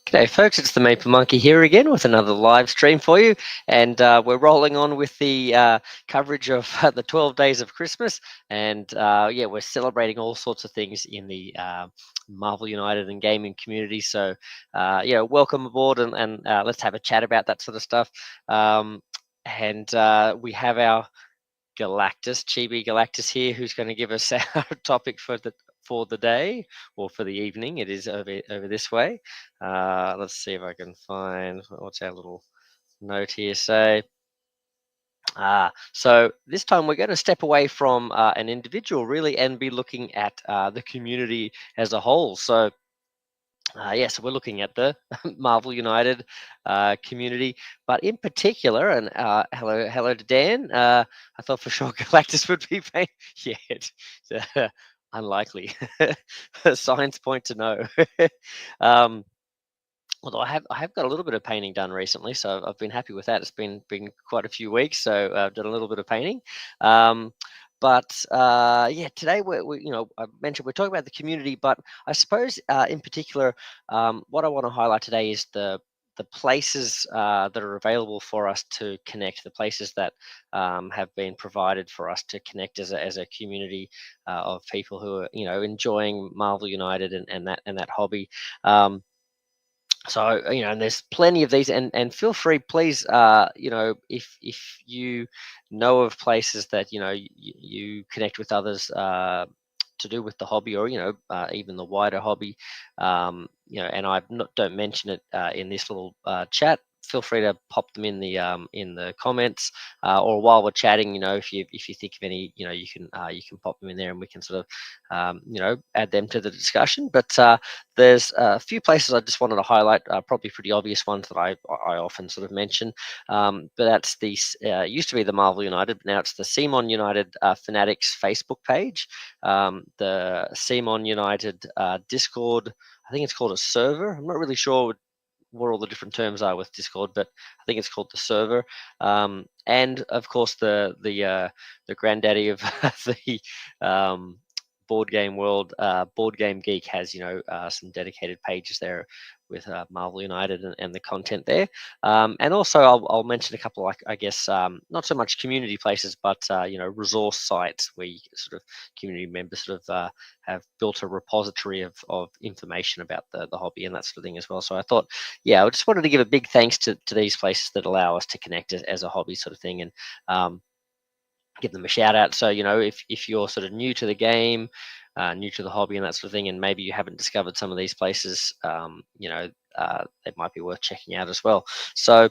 G'day folks, it's the Maple Monkey here again with another live stream for you, and we're rolling on with the coverage of the 12 days of Christmas, and yeah, we're celebrating all sorts of things in the Marvel United and gaming community. So welcome aboard, and let's have a chat about that sort of stuff. And we have our Galactus, Chibi Galactus here, who's going to give us our topic for the day or for the evening. It is over this way. Let's see if I can find what's our little note here. So this time we're going to step away from an individual really and be looking at the community as a whole. So so we're looking at the Marvel United community, but in particular, and hello to Dan. I thought for sure Galactus would be paying. Yeah, it's unlikely. Signs point to no. um, Although I have got a little bit of painting done recently, so I've been happy with that. It's been quite a few weeks, so I've done a little bit of painting. Um, but today I mentioned we're talking about the community, but I suppose in particular, what I want to highlight today is the places that are available for us to connect, the places that have been provided for us to connect as a community of people who are enjoying Marvel United and that hobby. And there's plenty of these, and feel free, please, if you know of places that you connect with others to do with the hobby, or even the wider hobby, and don't mention it in this little chat. Feel free to pop them in the comments, or while we're chatting. If you think of any, you can pop them in there, and we can sort of add them to the discussion. But there's a few places I just wanted to highlight, probably pretty obvious ones that I often sort of mention. But that's the used to be the Marvel United, but now it's the Simon United Fanatics Facebook page, the Simon United Discord. I think it's called a server. I'm not really sure what all the different terms are with Discord, but I think it's called the server. And of course, the granddaddy of the board game world, Board Game Geek, has some dedicated pages there with Marvel United and the content there. And also, I'll mention a couple, like, I guess, not so much community places, but resource sites where sort of community members sort of have built a repository of information about the hobby and that sort of thing as well. So I thought, I just wanted to give a big thanks to these places that allow us to connect as a hobby sort of thing, and give them a shout out. So if you're sort of new to the game, new to the hobby and that sort of thing, and maybe you haven't discovered some of these places, they might be worth checking out as well. So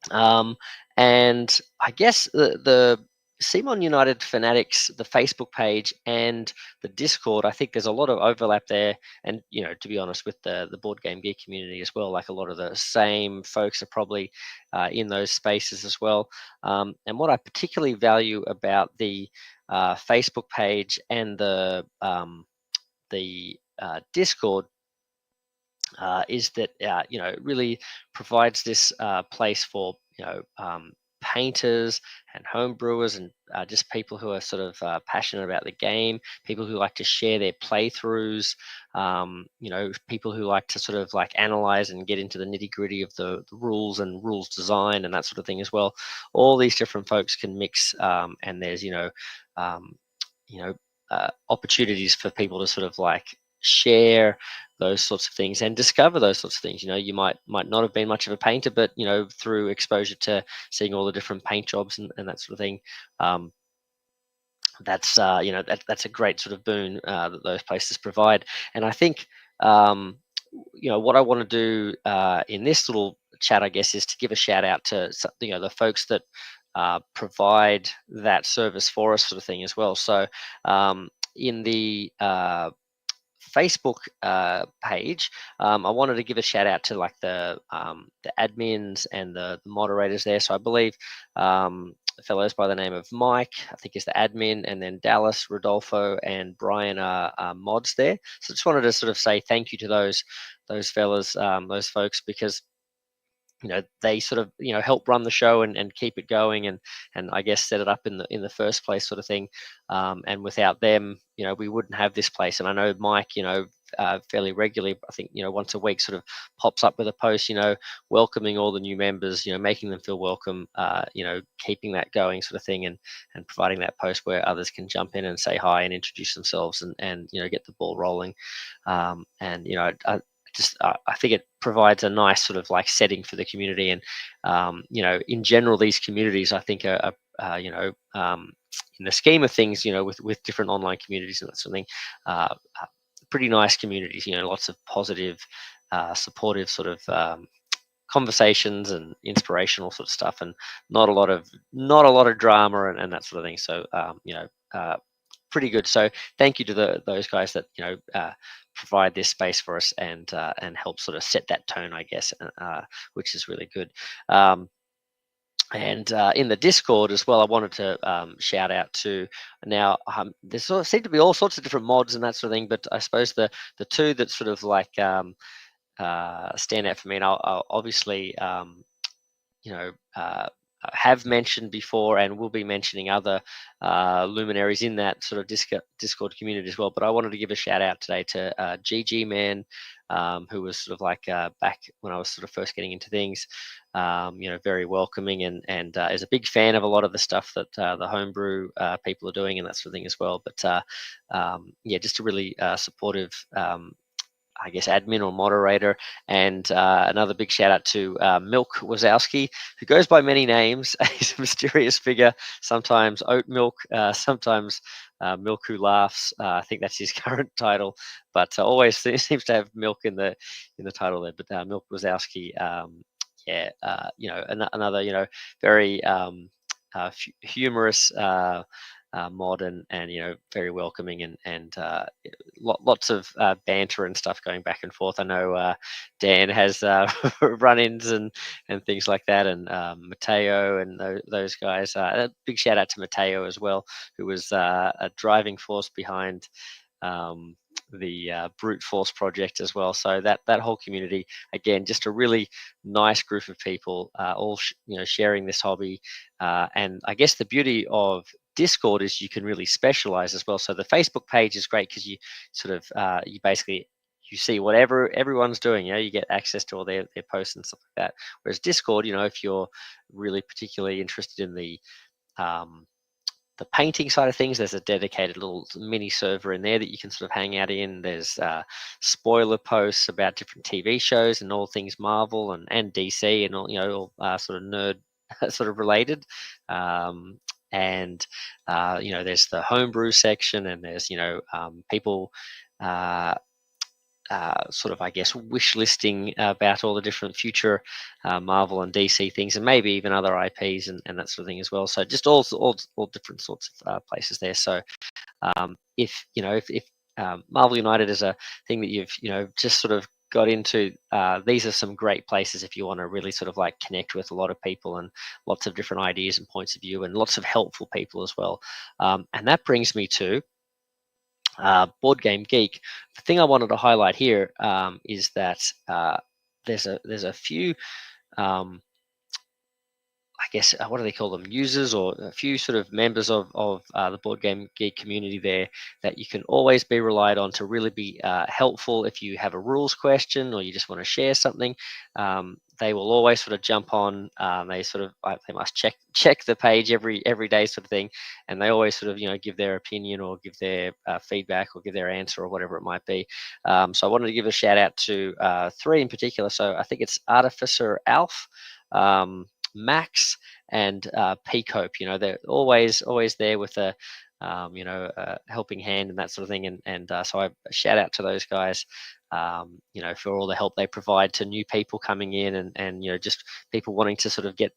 and I guess the Simon United Fanatics, the Facebook page and the Discord, I think there's a lot of overlap there. And, to be honest, with the Board Game Geek community as well, like a lot of the same folks are probably in those spaces as well. And what I particularly value about the Facebook page and the Discord is that it really provides this place for painters and home brewers, and just people who are sort of passionate about the game, people who like to share their playthroughs, people who like to sort of like analyze and get into the nitty gritty of the rules and rules design and that sort of thing as well. All these different folks can mix, and there's um, opportunities for people to sort of like share those sorts of things and discover those sorts of things. You might not have been much of a painter, but through exposure to seeing all the different paint jobs and that sort of thing, that's that's a great sort of boon that those places provide. And I think what I want to do in this little chat, I guess, is to give a shout out to the folks that provide that service for us, sort of thing as well. So in the Facebook page, I wanted to give a shout out to like the admins and the moderators there. So I believe fellows by the name of Mike, I think, is the admin, and then Dallas, Rodolfo, and Brian are mods there. So just wanted to sort of say thank you to those fellas, those folks, because they sort of help run the show and keep it going, and I guess set it up in the first place, sort of thing. And without them, we wouldn't have this place. And I know Mike, fairly regularly. I think once a week sort of pops up with a post, welcoming all the new members, making them feel welcome, keeping that going sort of thing, and providing that post where others can jump in and say hi and introduce themselves and get the ball rolling. And I think it provides a nice sort of like setting for the community. And in general, these communities I think are in the scheme of things, with different online communities and that sort of thing, pretty nice communities. Lots of positive, supportive sort of conversations and inspirational sort of stuff, and not a lot of drama and that sort of thing. So pretty good. So thank you to those guys that provide this space for us and help sort of set that tone, I guess, which is really good. And in the Discord as well, I wanted to shout out to now. There sort of seem to be all sorts of different mods and that sort of thing, but I suppose the two that sort of like stand out for me, and I'll obviously you know, uh, have mentioned before and will be mentioning other luminaries in that sort of Discord community as well. But I wanted to give a shout out today to GG Man, who was sort of like back when I was sort of first getting into things, very welcoming and is a big fan of a lot of the stuff that the homebrew people are doing and that sort of thing as well. But just a really supportive I guess, admin or moderator. And another big shout out to Milk Wazowski, who goes by many names. He's a mysterious figure, sometimes Oat Milk, sometimes Milk Who Laughs. I think that's his current title, but always seems to have milk in the title there. But Milk Wazowski, another, very humorous mod and very welcoming and lots of banter and stuff going back and forth. I know Dan has run-ins and things like that, and Mateo and those guys. A big shout out to Mateo as well, who was a driving force behind the brute force project as well. So that whole community, again, just a really nice group of people, all sharing this hobby. And I guess the beauty of Discord is you can really specialize as well. So the Facebook page is great because you sort of you basically you see whatever everyone's doing. You get access to all their posts and stuff like that. Whereas Discord, if you're really particularly interested in the painting side of things, there's a dedicated little mini server in there that you can sort of hang out in. There's spoiler posts about different TV shows and all things Marvel and DC and all sort of nerd sort of related. And there's the homebrew section, and there's people sort of, I guess, wish listing about all the different future Marvel and DC things, and maybe even other IPs and that sort of thing as well. So just all different sorts of places there. So if Marvel United is a thing that you've just sort of got into, these are some great places if you want to really sort of like connect with a lot of people and lots of different ideas and points of view and lots of helpful people as well. And that brings me to Board Game Geek. The thing I wanted to highlight here is that there's a few I guess, what do they call them, users, or a few sort of members of the Board Game Geek community there that you can always be relied on to really be helpful if you have a rules question or you just want to share something. They will always sort of jump on. They must check the page every day sort of thing, and they always sort of give their opinion or give their feedback or give their answer or whatever it might be. So I wanted to give a shout out to three in particular. So I think it's Artificer Alf, Max, and Peacope. They're always there with a helping hand and that sort of thing. And so I shout out to those guys, for all the help they provide to new people coming in and just people wanting to sort of get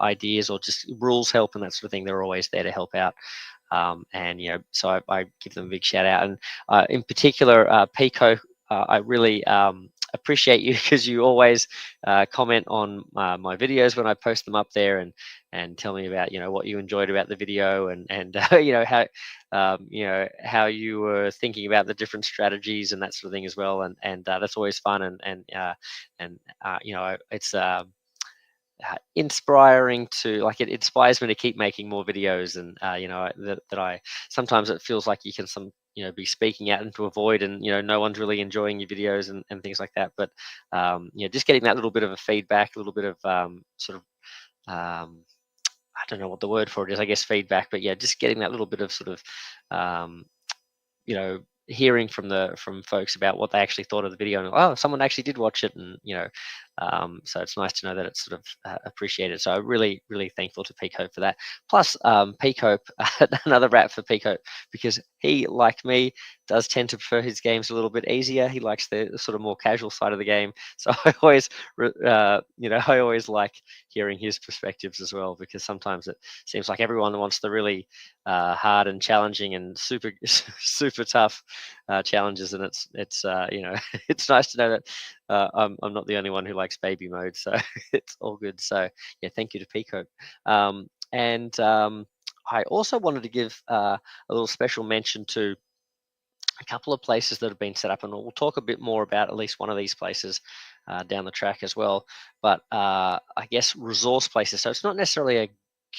ideas or just rules help and that sort of thing. They're always there to help out. So I give them a big shout out. And in particular, Peacope, I really appreciate you because you always comment on my videos when I post them up there and tell me about what you enjoyed about the video and how you were thinking about the different strategies and that sort of thing as well, and that's always fun and it's inspiring to it inspires me to keep making more videos, and that I sometimes it feels like you can be speaking out into a void, and no one's really enjoying your videos and things like that. But just getting that little bit of a feedback, a little bit of sort of I don't know what the word for it is, I guess feedback, but yeah, just getting that little bit of sort of um, hearing from folks about what they actually thought of the video, and oh, someone actually did watch it, and so it's nice to know that it's sort of appreciated. So I'm really, really thankful to Peacope for that. Plus, Peacope, another rap for Peacope, because he, like me, does tend to prefer his games a little bit easier. He likes the sort of more casual side of the game. So I always like hearing his perspectives as well, because sometimes it seems like everyone wants the really hard and challenging and super super tough challenges, and it's it's nice to know that I'm not the only one who likes baby mode, so it's all good. So yeah, thank you to Pico. And I also wanted to give a little special mention to a couple of places that have been set up, and we'll talk a bit more about at least one of these places down the track as well. But I guess resource places. So it's not necessarily a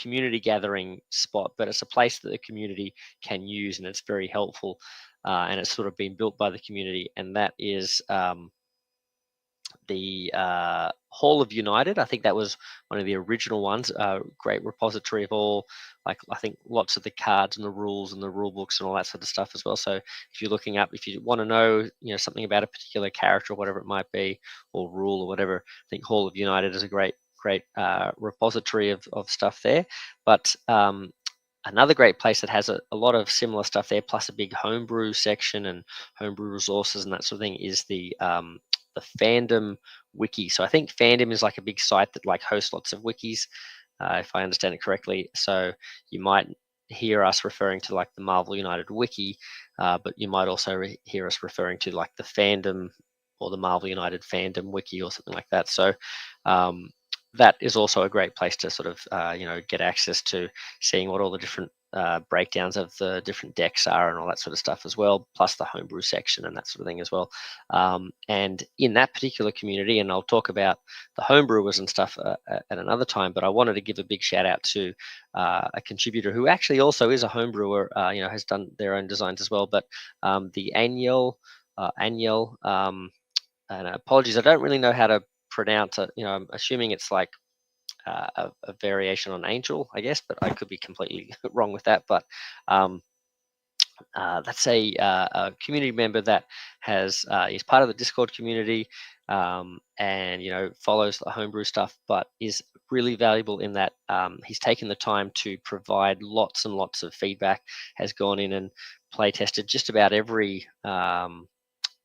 community gathering spot, but it's a place that the community can use, and it's very helpful. And it's sort of been built by the community, and that is the Hall of United. I think that was one of the original ones. Great repository of all, like I think lots of the cards and the rules and the rule books and all that sort of stuff as well. So if you're looking up, if you want to know, something about a particular character or whatever it might be, or rule or whatever, I think Hall of United is a great repository of stuff there. But another great place that has a lot of similar stuff there, plus a big homebrew section and homebrew resources and that sort of thing, is the fandom wiki. So I think fandom is like a big site that like hosts lots of wikis, if I understand it correctly. So you might hear us referring to like the Marvel United wiki, but you might also hear us referring to like the fandom or the Marvel United fandom wiki or something like that. So that is also a great place to sort of get access to seeing what all the different breakdowns of the different decks are and all that sort of stuff as well, plus the homebrew section and that sort of thing as well. And in that particular community, and I'll talk about the homebrewers and stuff at another time, but I wanted to give a big shout out to a contributor who actually also is a homebrewer, has done their own designs as well, but the Aniel, and apologies, I don't really know how to pronounce it. I'm assuming it's like a variation on Angel, I guess, but I could be completely wrong with that. But that's a community member that is part of the Discord community, and follows the homebrew stuff, but is really valuable in that he's taken the time to provide lots and lots of feedback, has gone in and play tested just about every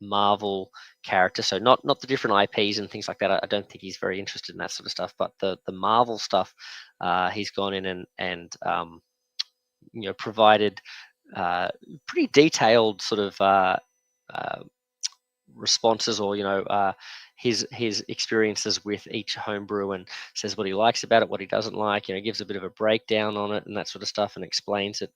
Marvel character. So not the different IPs and things like that. I don't think he's very interested in that sort of stuff. But the Marvel stuff, he's gone in and provided pretty detailed sort of uh, responses, or his experiences with each homebrew, and says what he likes about it, what he doesn't like. Gives a bit of a breakdown on it and that sort of stuff, and explains it.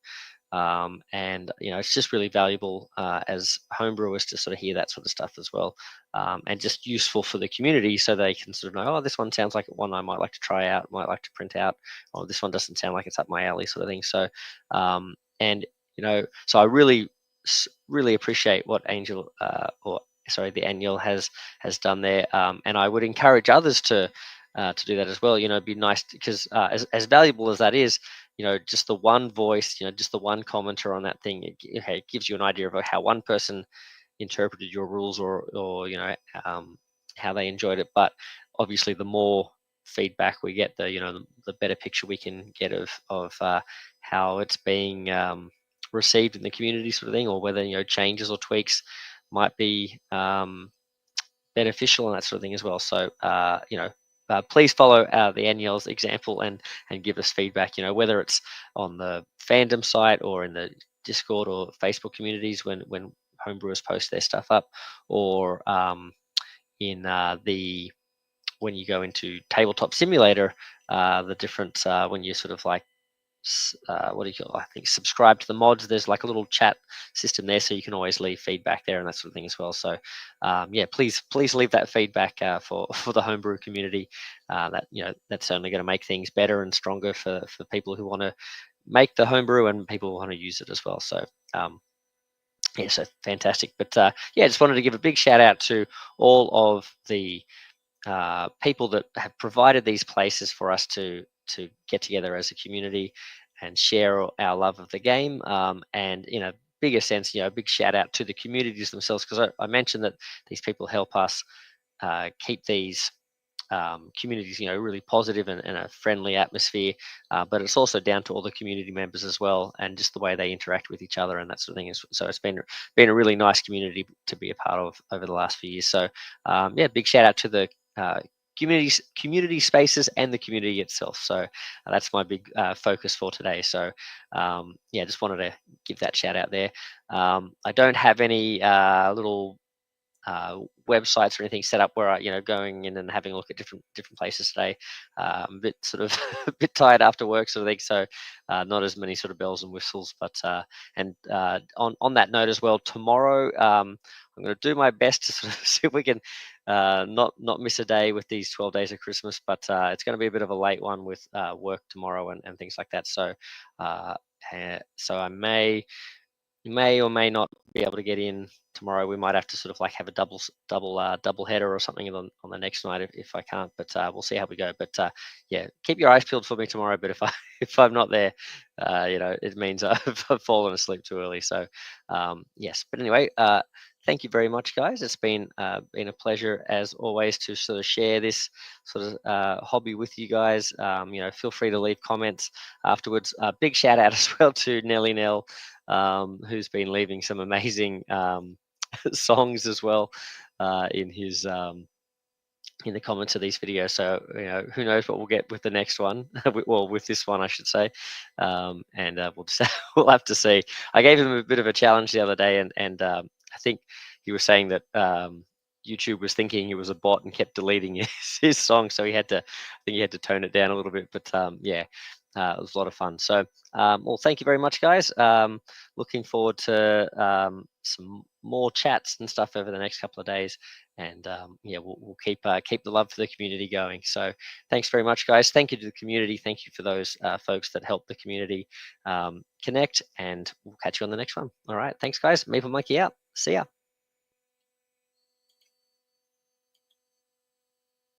And it's just really valuable as homebrewers to sort of hear that sort of stuff as well, and just useful for the community, so they can sort of know, oh, this one sounds like one I might like to try out, might like to print out, or this one doesn't sound like it's up my alley, sort of thing. So and so I really appreciate what Angel or sorry, the Annual has done there, and I would encourage others to do that as well. It'd be nice, because as valuable as that is, just the one voice, just the one commenter on that thing, it gives you an idea of how one person interpreted your rules, or how they enjoyed it. But obviously, the more feedback we get, the better picture we can get of how it's being received in the community, sort of thing, or whether changes or tweaks might be beneficial and that sort of thing as well. So please follow the Annual's example and give us feedback. Whether it's on the fandom site or in the Discord or Facebook communities when homebrewers post their stuff up, or in the when you go into Tabletop Simulator, the different when you sort of like what do you call? I think subscribe to the mods. There's like a little chat system there, so you can always leave feedback there and that sort of thing as well. So yeah, please leave that feedback for the homebrew community. That's certainly going to make things better and stronger for people who want to make the homebrew and people who want to use it as well. So Yeah, so fantastic. But yeah, just wanted to give a big shout out to all of the people that have provided these places for us to get together as a community and share our love of the game. And in a bigger sense, a big shout out to the communities themselves, because I mentioned that these people help us keep these communities, really positive and a friendly atmosphere. But it's also down to all the community members as well, and just the way they interact with each other and that sort of thing. So it's been a really nice community to be a part of over the last few years. So yeah, big shout out to the community spaces and the community itself. So that's my big focus for today. So yeah, just wanted to give that shout out there. I don't have any little websites or anything set up where I, going in and having a look at different places today. I'm a bit sort of a bit tired after work, sort of thing. So not as many sort of bells and whistles. But and on that note as well, tomorrow I'm going to do my best to sort of see if we can not miss a day with these 12 days of Christmas. But it's going to be a bit of a late one with work tomorrow and things like that. So so I may or may not be able to get in tomorrow. We might have to sort of like have a double header or something on the next night if I can't. But we'll see how we go. But yeah, keep your eyes peeled for me tomorrow. But if I if I'm not there, it means I've fallen asleep too early. So yes. But anyway, thank you very much, guys. It's been a pleasure as always to sort of share this sort of hobby with you guys. Feel free to leave comments afterwards. Big shout out as well to Nelly Nell, who's been leaving some amazing songs as well in his in the comments of these videos. So who knows what we'll get with the next one? Well, with this one, I should say. And we'll just we'll have to see. I gave him a bit of a challenge the other day, and I think he was saying that YouTube was thinking he was a bot and kept deleting his song, so I think he had to tone it down a little bit. But yeah, it was a lot of fun. So well, thank you very much, guys. Looking forward to some more chats and stuff over the next couple of days. And yeah, we'll keep the love for the community going. So thanks very much, guys. Thank you to the community. Thank you for those folks that help the community connect. And we'll catch you on the next one. All right. Thanks, guys. Meeple Monkey out. See ya.